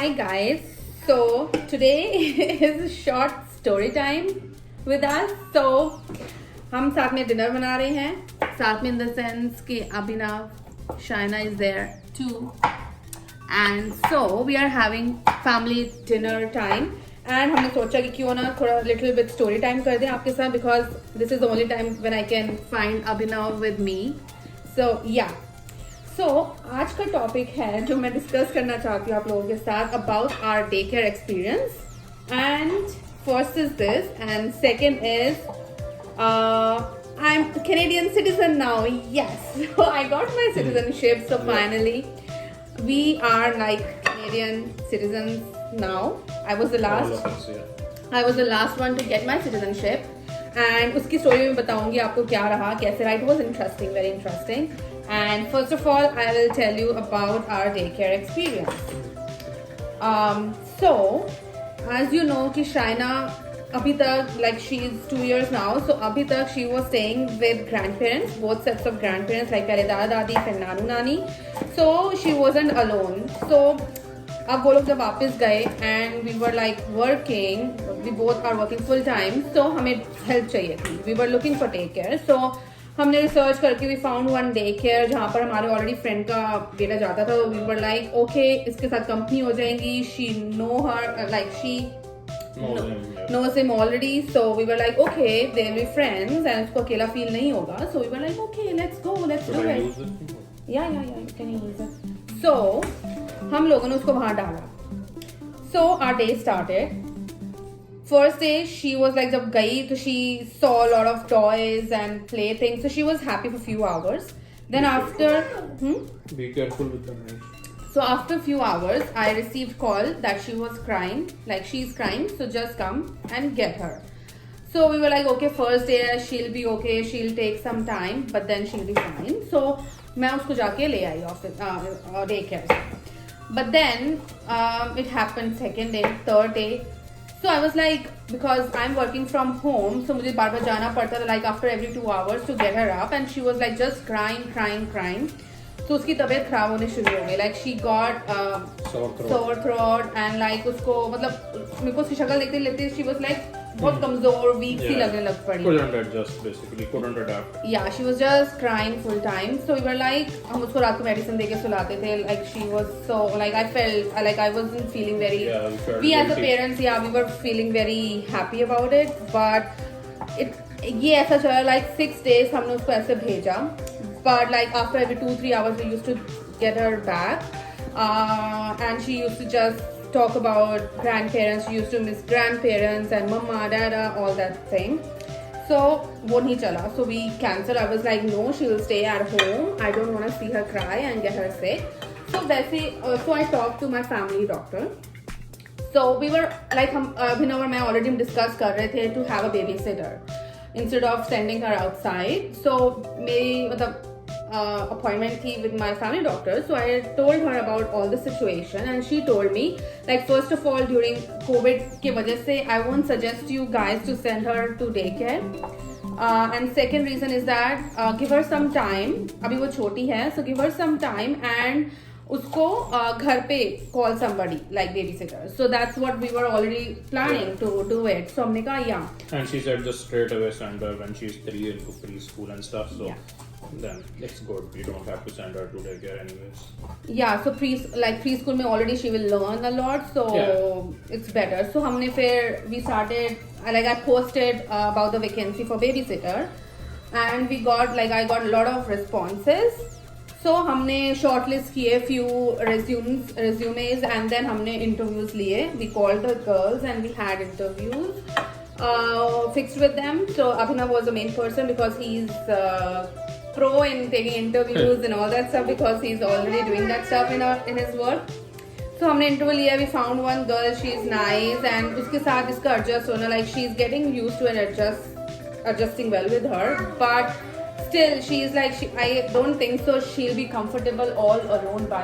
Hi guys. So today is a short story time with us. So हम साथ में dinner बना रहे हैं, साथ में in the sense कि Abhinav, Shaina is there too, and so we are having family dinner time. And हमने सोचा कि क्यों ना थोड़ा little bit story time कर दें आपके साथ because this is the only time when I can find Abhinav with me. So yeah. So, आज का टॉपिक है जो मैं डिस्कस करना चाहती हूँ आप लोगों के साथ about our daycare experience. And first is this and second is I am Canadian citizen now. Yes, so I got my citizenship. So finally, we are like Canadian citizens now. I was the last one to get my citizenship. And उसकी story में बताऊंगी आपको क्या रहा, कैसे रहा. It was interesting, very interesting. And first of all, I will tell you about our daycare experience. So, as you know, कि Shaina अभी तक like she is 2 years now. So अभी तक she was staying with grandparents, both sets of grandparents, like पहले दादा दादी फिर नानू नानी. So she wasn't alone. So अब वो लोग जब वापस गए and we were like working, we both are working full time. So हमें help चाहिए थी. We were looking for daycare. So हमने रिसर्च करके we found one daycare जहाँ पर हमारे ऑलरेडी फ्रेंड का बेटा जाता था. वी वर लाइक ओके, इसके साथ कंपनी हो जाएगी. She know her like she knows him already. So we were like okay, they'll be friends and उसको अकेला फील नहीं होगा. So we were like okay, let's go, let's do it. Yeah, you can use it. So हम लोगों ने उसको वहाँ डाला. So our day started. First day she was like जब गई तो she saw a lot of toys and playthings, so she was happy for few hours. Then Be careful with them, right? So after few hours I received call that she was crying, like she's crying, so just come and get her. So we were like okay, first day she'll be okay, she'll take some time but then she'll be fine. So मैं उसको जाके ले आई office day care. But then it happened second day, third day. So I was like, because I'm working from home, so मुझे बार बार जाना पड़ता था like after every 2 hours to get her up, and she was like just crying. So उसकी तबीयत खराब होने शुरू हो गई. Like she got sore throat and like उसको मतलब मेरे को उसकी शक्ल देखते लेते she was like बहुत कमजोर वीक सी लगने लग पड़ी. couldn't adapt. Yeah, she was just crying full time. So we were like, हम उसको रात को मेडिसिन देके सुलाते थे. Like she was so like I felt like I wasn't feeling very. We as a parents, we were feeling very happy about it. But ये ऐसा चला like 6 days हमने उसको ऐसे भेजा. But like after every 2-3 hours we used to get her back. And she used to just talk about grandparents. She used to miss grandparents and mama, dada, all that thing. So वो नहीं चला. So we cancelled. I was like no, she will stay at home. I don't want to see her cry and get her sick. So वैसे so I talked to my family doctor. So we were like हम अभिनव और मैं already discuss कर रहे थे to have a babysitter instead of sending her outside. So मेरी मतलब appointment थी with my family doctor. So I told her about all the situation and she told me like first of all during COVID के वजह से I won't suggest you guys to send her to daycare. And second reason is that give her some time. अभी वो छोटी है, so give her some time and उसको घर पे call somebody like babysitter. So that's what we were already planning to do it. So हमने कहा yeah. And she said just straight away send her when she's 3 into preschool and stuff. So then it's good. You don't have to send her to daycare anyways. Yeah, so preschool में already she will learn a lot. So it's better. So हमने फिर we started like I posted about the vacancy for babysitter and we got like I got a lot of responses. So हमने shortlist किए few resumes and then हमने interviews लिए. We called the girls and we had interviews fixed with them. So Abhinav was the main person because he's pro in taking interviews and all that stuff because he's already doing that stuff in his work. So हमने interview लिया. We found one girl, she's nice and उसके साथ इसका adjust होना like she's getting used to and adjusting well with her. But still she's like I don't think so she'll be comfortable all alone by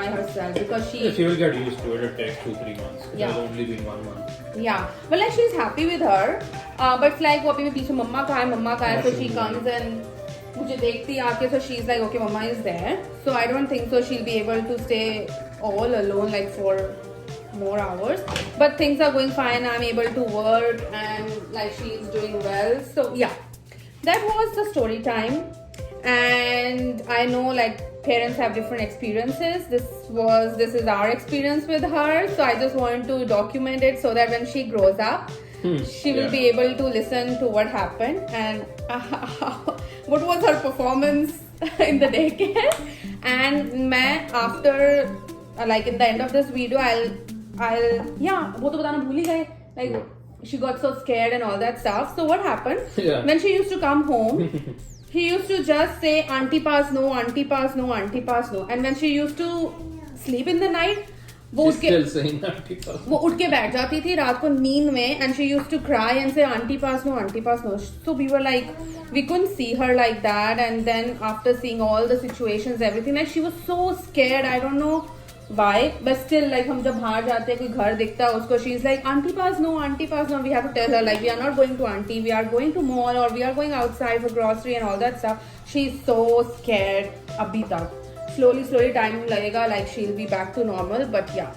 herself because she will get used to it. It takes 2-3 months. It has only been 1 month. Yeah, but like she's happy with her. But it's like वो अभी भी पीछे मम्मा का है so she comes and मुझे देखती आके, so she's like, okay, mama is there. So I don't think so she'll be able to stay all alone like for more hours. But things are going fine. I'm able to work and like she's doing well. So yeah, that was the story time. And I know like parents have different experiences. This is our experience with her. So I just want to document it so that when she grows up, she will be able to listen to what happened and what was her performance in the daycare. And मैं after like in the end of this video, I'll yeah, वो तो बताना भूल ही गए. Like she got so scared and all that stuff. So what happened? When she used to come home, he used to just say auntie pass no, auntie pass no, auntie pass no. And when she used to sleep in the night, वो उठ के बैठ जाती थी रात को नींद में, and she used to cry and say auntie pass no, auntie pass no. So we were like, we couldn't see her like that. And then after seeing all the situations, everything, like she was so scared. I don't know why, but still like हम जब बाहर जाते हैं, कोई घर दिखता है उसको, she's like auntie pass no, auntie pass no. We have to tell her like we are not going to auntie, we are going to mall or we are going outside for grocery and all that stuff. She's so scared अभी तक. Slowly time लगेगा, like she'll be back to normal. But yeah,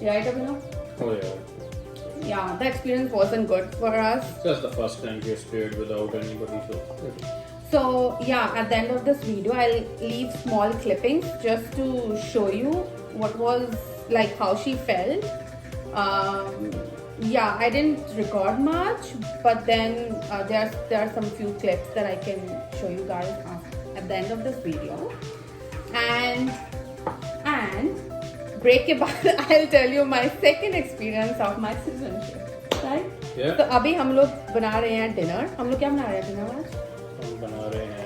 right Abhinav? Oh yeah. Yeah, the experience wasn't good for us. That's the first time she stayed without anybody. So yeah, at the end of this video, I'll leave small clippings just to show you what was like how she felt. Yeah, I didn't record much, but then there are some few clips that I can show you guys at the end of this video. And break के बाद I'll tell you my second experience of my citizenship, right? Yeah. तो अभी हम लोग बना रहे हैं dinner. हम लोग क्या बना रहे हैं dinner आज? हम बना रहे हैं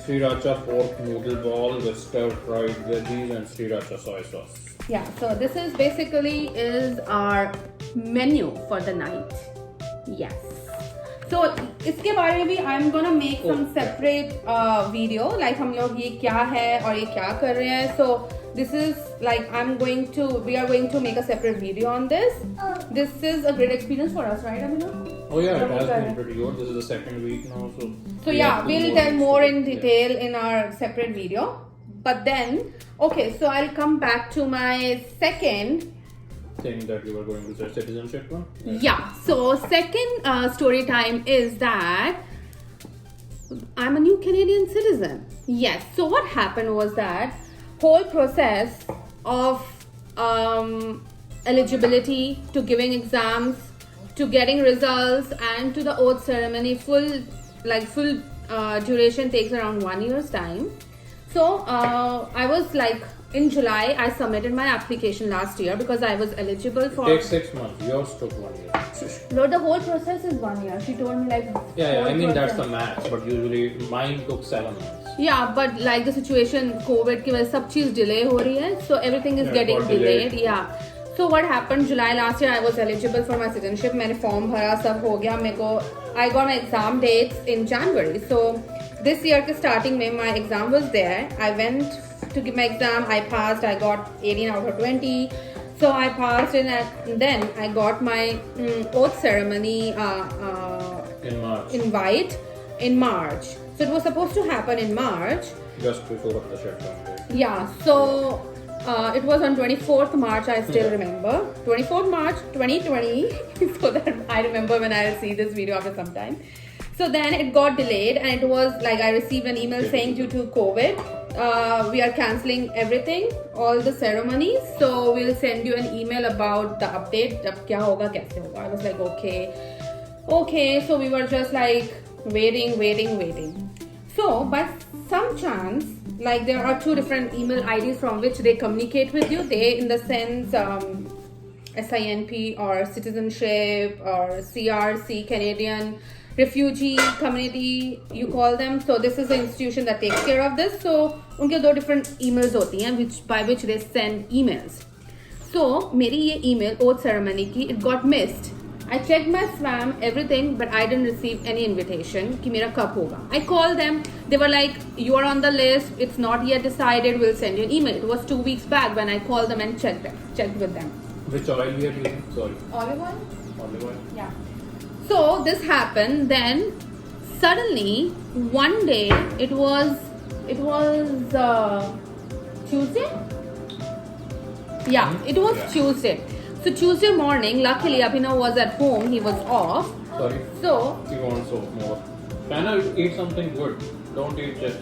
sriracha pork noodle ball with stir fried veggies and sriracha soy sauce. Yeah, so this is basically is our menu for the night. Yes. So इसके बारे में भी I'm gonna make some separate video like हम लोग ये क्या है और ये क्या कर रहे हैं. So this is like we are going to make a separate video on this. This is a great experience for us, right, Amina? Oh yeah, it has been pretty good. This is the second week now, so yeah, we'll tell more in detail in our separate video. But then, okay, so I'll come back to my second thing that you were going to say, citizenship one? Yeah, so second story time is that I'm a new Canadian citizen. Yes, so what happened was that whole process of eligibility to giving exams, to getting results and to the oath ceremony, full duration takes around 1 year's time. So I was like, in July, I submitted my application last year because I was eligible for. It takes 6 months. Yours took 1 year. No, the whole process is 1 year. She told me like. Yeah, I mean that's the max, but usually mine took 7 months. Yeah, but like the situation, COVID की वजह से सब चीज delay हो रही है, so everything is getting delayed. Yeah. So what happened? July last year, I was eligible for my citizenship. मैंने form भरा, सब हो गया मेरे को. I got my exam dates in January. So this year के starting में my exam was there. I went to give my exam. I passed. I got 18 out of 20. So I passed and then I got my oath ceremony In March. invite in March. So it was supposed to happen in March. Just before the shutdown date. Yeah. So it was on 24th March. I still remember 24th March 2020. So that I remember when I'll see this video after some time. So then it got delayed and it was like I received an email saying due to COVID, we are cancelling everything, all the ceremonies. So we'll send you an email about the update. अब क्या होगा कैसे होगा? I was like okay. So we were just like waiting. So by some chance, like there are 2 different email IDs from which they communicate with you. They in the sense SINP or citizenship or CRC, Canadian refugee community, you call them. So this is the institution that takes care of this. So उनके 2 different emails होती हैं by which they send emails. So मेरी ये email oath ceremony की it got missed. I checked my spam, everything, but I didn't receive any invitation कि मेरा कब होगा. I called them. They were like, you are on the list. It's not yet decided. We'll send you an email. It was 2 weeks back when I called them and checked with them. Which oil we are using? Sorry. Olive oil? Olive oil. Yeah. So this happened. Then suddenly one day it was Tuesday. Yeah, it was Yeah. Tuesday. So Tuesday morning, luckily Abhinav was at home. He was off. Sorry. So You want so more? China, eat something good. Don't eat chips.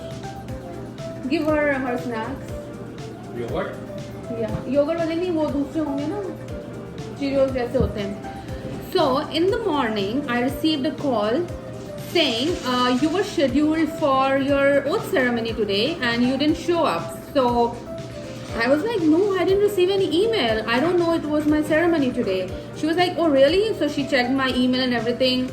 give her snacks. You what? Yeah, yogurt वाले नहीं, वो दूसरे होंगे ना, Cheerios जैसे होते हैं. So in the morning, I received a call saying you were scheduled for your oath ceremony today and you didn't show up. So I was like, no, I didn't receive any email. I don't know it was my ceremony today. She was like, oh really? So she checked my email and everything.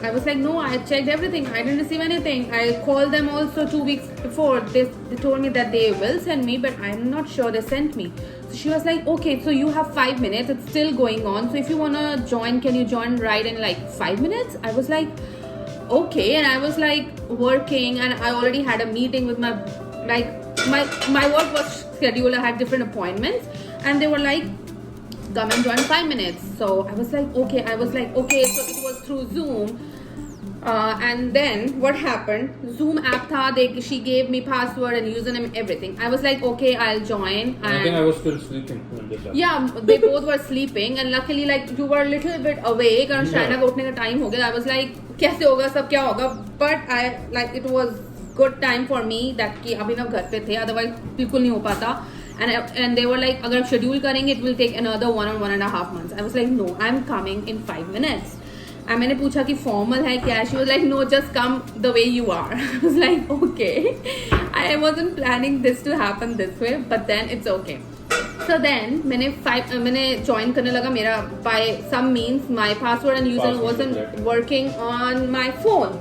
I was like, no, I checked everything. I didn't receive anything. I called them also 2 weeks before. They told me that they will send me, but I'm not sure they sent me. So she was like, okay, so you have 5 minutes. It's still going on. So if you want to join, can you join right in like 5 minutes? I was like, okay. And I was like working and I already had a meeting with my work was scheduled. I had different appointments and they were like, come and join 5 minutes. So I was like, okay. So it was through Zoom. And then what happened? Zoom app tha, she gave me password and username, everything. I was like, okay, I'll join. I think I was still sleeping when this happened. Yeah, they both were sleeping and luckily like you were a little bit awake and Shaina ko utne ka time ho gaya. I was like, kaise hoga, sab kya hoga? But I like it was good time for me that ki Abhinav ghar pe the, otherwise bilkul nahi ho pata. And they were like, agar आप schedule करेंगे, it will take another 1 or 1.5 months. I was like, no, I'm coming in 5 minutes. And मैंने पूछा कि formal है क्या? She was like, no, just come the way you are. I was like, okay. I wasn't planning this to happen this way, but then it's okay. So then मैंने join करने लगा. मेरा by some means my password and username wasn't working on my phone.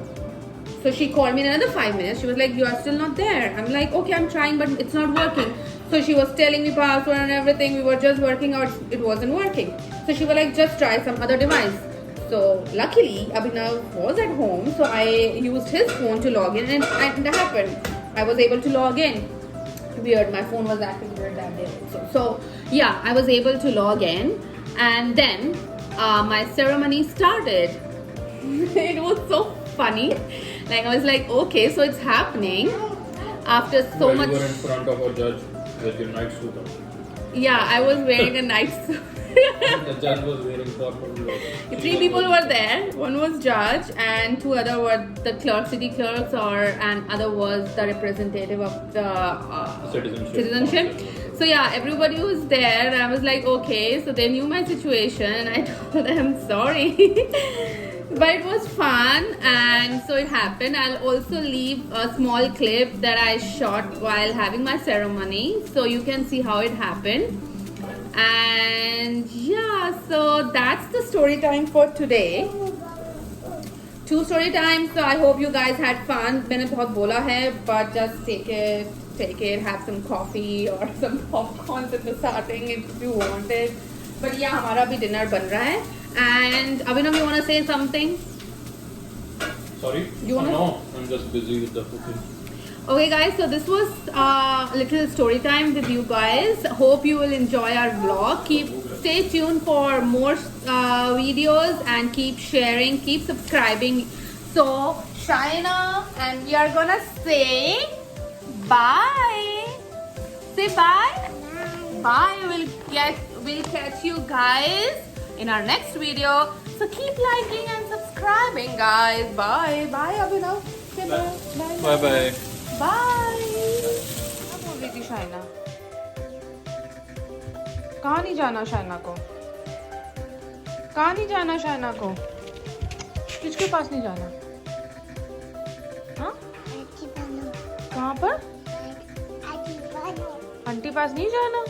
So she called me in another 5 minutes. She was like, you are still not there. I'm like, okay, I'm trying, but it's not working. So she was telling me password and everything. We were just working out. It wasn't working. So she was like, just try some other device. So luckily, Abhinav was at home. So I used his phone to log in and it happened. I was able to log in. Weird, my phone was acting weird that day also. So yeah, I was able to log in. And then my ceremony started. It was so funny. Like I was like, okay, so it's happening after so much. You were in front of a judge with your night suit on. Yeah, I was wearing a night suit. The judge was wearing properly. 3 people were there. One was judge, and 2 other were the city clerks, and other was the representative of the citizenship. So yeah, everybody was there. And I was like, okay, so they knew my situation, and I told them sorry. But it was fun, and so it happened. I'll also leave a small clip that I shot while having my ceremony, so you can see how it happened. And yeah, so that's the story time for today. 2 story times, so I hope you guys had fun. मैंने बहुत बोला है, but just take it, have some coffee or some popcorn in the starting if you want it. But yeah, हमारा भी dinner बन रहा है. And Abhinav, you want to say something? Sorry? No, I'm just busy with the cooking. Okay guys, so this was a little story time with you guys. Hope you will enjoy our vlog. Stay tuned for more videos and keep sharing, keep subscribing. So Shaina, and we are gonna say bye. Say bye. Bye. We'll catch you guys in our next video. So keep liking and subscribing, guys. Bye. Bye, Abhinav. Say bye. Bye bye. Bye. क्या बोल रही थी शाइना? कहाँ नहीं जाना शाइना को? कहाँ नहीं जाना शाइना को? किसके पास नहीं जाना? हाँ? कहाँ पर? आंटी पास नहीं जाना?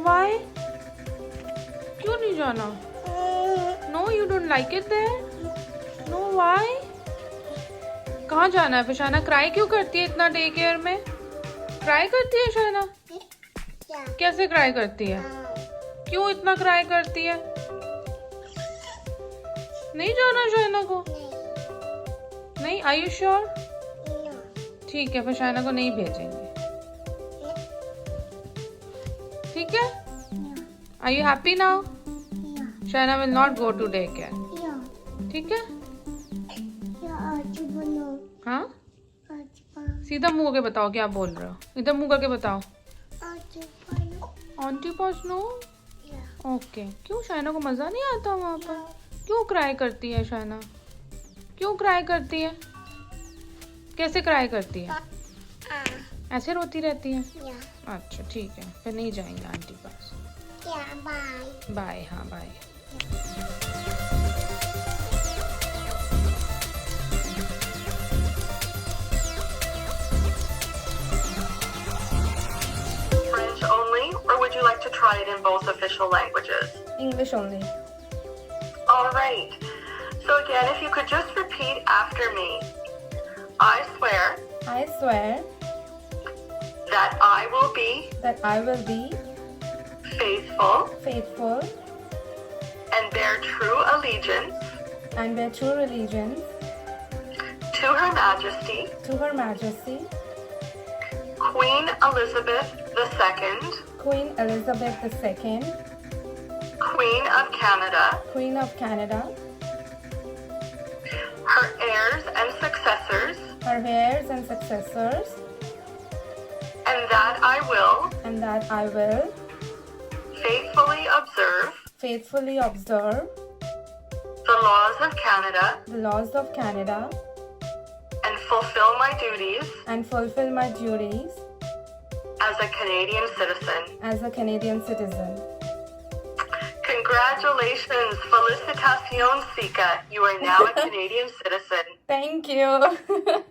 Why? क्यों नहीं जाना? No, you don't like it there? No, why? कहाँ जाना है? फिर शाइना क्राई क्यों करती है इतना डे केयर में? क्राई करती है शाइना? कैसे क्राई करती है? क्यों इतना क्राई करती है? नहीं जाना शाइना को? नहीं, are you sure? ठीक है, फिर शाइना को नहीं भेजेंगे. ठीक है? Are you happy now? Shaina will not go to daycare. ठीक है? हाँ, सीधा मुंह करके बताओ क्या बोल रहे हो। इधर मुंह करके बताओ। आंटी पास नो। ओके। क्यों शाइना को मजा नहीं आता वहाँ पर? क्यों क्राई करती है शाइना? क्यों क्राई करती है? कैसे क्राई करती है? ऐसे रोती रहती है? अच्छा ठीक है, फिर नहीं जाएंगे आंटी पास। बाय। बाय। हाँ bye. French only, or would you like to try it in both official languages? English only. All right. So again, if you could just repeat after me. I swear I swear that I will be that I will be faithful faithful and bear true allegiance and bear true allegiance to Her Majesty, to Her Majesty, Queen Elizabeth II, Queen Elizabeth II, Queen of Canada, Queen of Canada, her heirs and successors, her heirs and successors, and that I will faithfully observe the laws of Canada the laws of Canada and fulfill my duties and fulfill my duties as a Canadian citizen. as a Canadian citizen. Congratulations, Felicitaciones, Sika. You are now a Canadian citizen. Thank you.